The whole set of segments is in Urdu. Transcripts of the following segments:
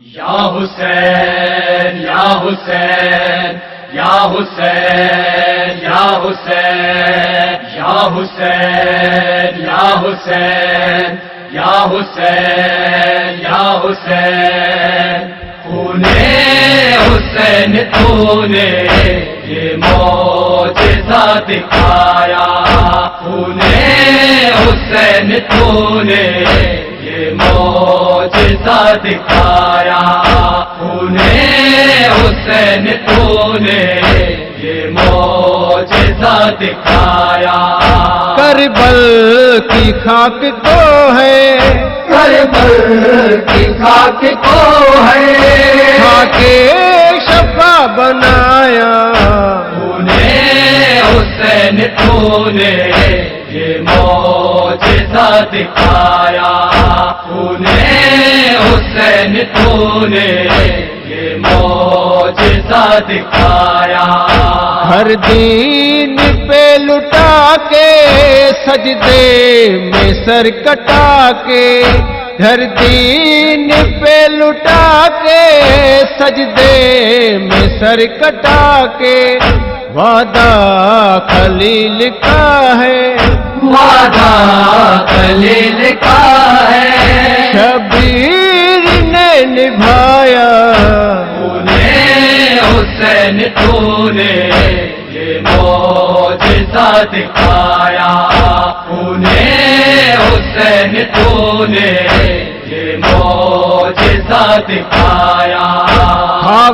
یا حسین یا حسین یا حسین یا حسین یا حسین یا حسین یا حسین یا حسین خون حسین تو نے یہ معجزہ دکھایا خون حسین تو نے یہ معجزہ دکھایا خون حسین تو نے یہ معجزہ دکھایا کربل کی خاک کو ہے کربل کی خاک کو ہے خاک شفا بنایا خون حسین تو نے یہ معجزہ دکھایا خون حسین تو نے یہ معجزہ دکھایا ہر دین پہ لٹا کے سجدے میں سر کٹا کے ہر دین پہ لٹا کے سجدے میں سر کٹا کے وعدہ خلیل کا ہے وعدہ خلیل کا ہے شبیر نے نبھایا خون حسین تو نے یہ معجزہ دکھایا خون حسین تو نے یہ معجزہ دکھایا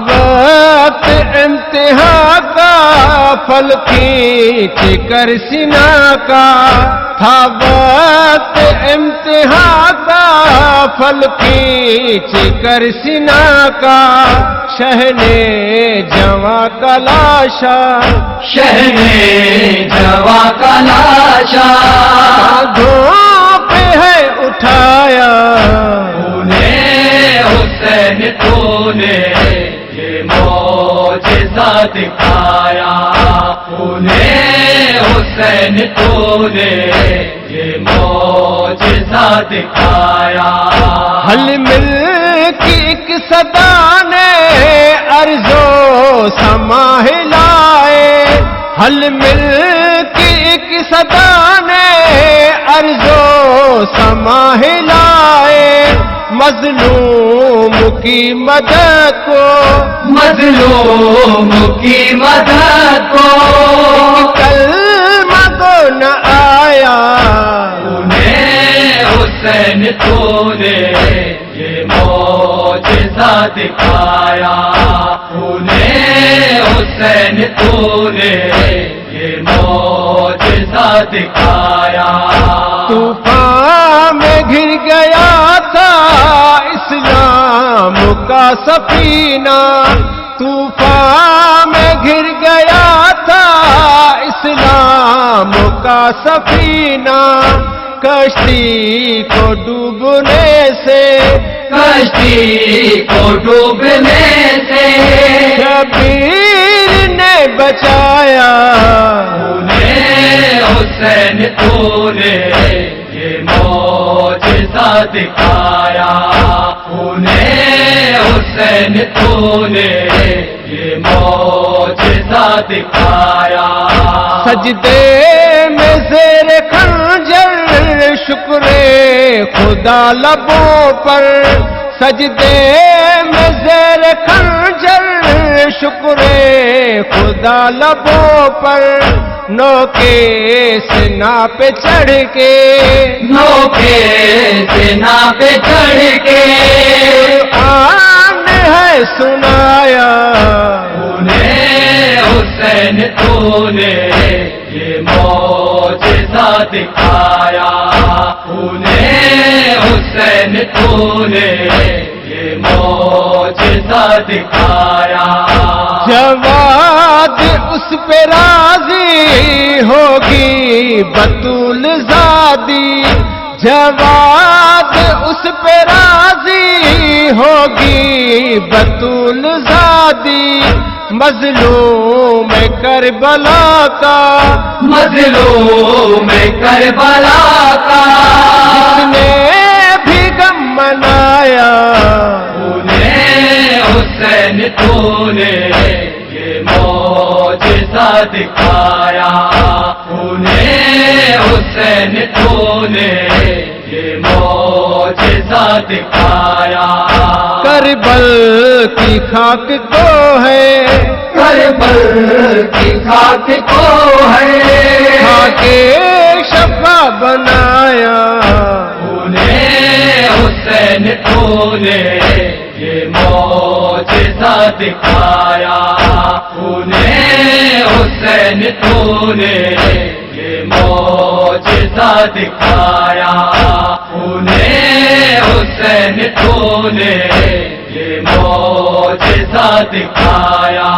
وقت امتحان کا پھل کھینچ کر سینا کا تھا وقت امتحان کا پھل کھینچ کر سینا کا شہنے جواں کا لاشا شہنے جواں کا لاشا کاندھوں پہ ہے اٹھایا خون حسین تو نے یہ معجزہ دکھایا خون حسین تو نے یہ معجزہ دکھایا ہل مل کی ایک صدا نے ارض و سما ہلائے ہل مل کی ایک صدا نے ارض و سما ہلائے مظلوم کی مدد کو مظلوم کی مدد کو کلمہ کو نہ آیا خون حسین تو نے یہ معجزہ دکھایا خون حسین تو نے یہ معجزہ دکھایا طوفان میں گر گیا تھا اسلام کا سفینہ طوفان میں گر گیا تھا اسلام کا سفینہ کشتی کو ڈوبنے سے کشتی کو ڈوبنے سے شبیر نے بچایا خون حسین تو نے یہ معجزہ دکھایا خون حسین تو نے یہ معجزہ دکھایا سجدے میں زیر خنجر شکر خدا لبوں پر سجدے میں زیر خنجر شکر خدا لبوں پر نوکے سنا پہ چڑھ کے نوکے سنا پہ چڑھ کے قرآن ہے سنایا خون حسین تو نے یہ معجزہ دکھایا خون حسین تو نے یہ معجزہ دکھایا جواد اس پہ راضی ہوگی بطول زادی جواد اس پہ راضی ہوگی بطول زادی مظلوم کربلا کا مظلوم کربلا کا جس نے بھی غم منایا انہیں تو نے یہ معجزہ دکھایا، خون حسین تو نے یہ معجزہ دکھایا۔ کربل کی خاک کو ہے، کربل کی خاک کو ہے، خاک شفا بنایا، خون حسین تو نے یہ معجزہ دکھایا، خون حسین تو نے یہ معجزہ دکھایا، خون حسین تو نے یہ معجزہ دکھایا۔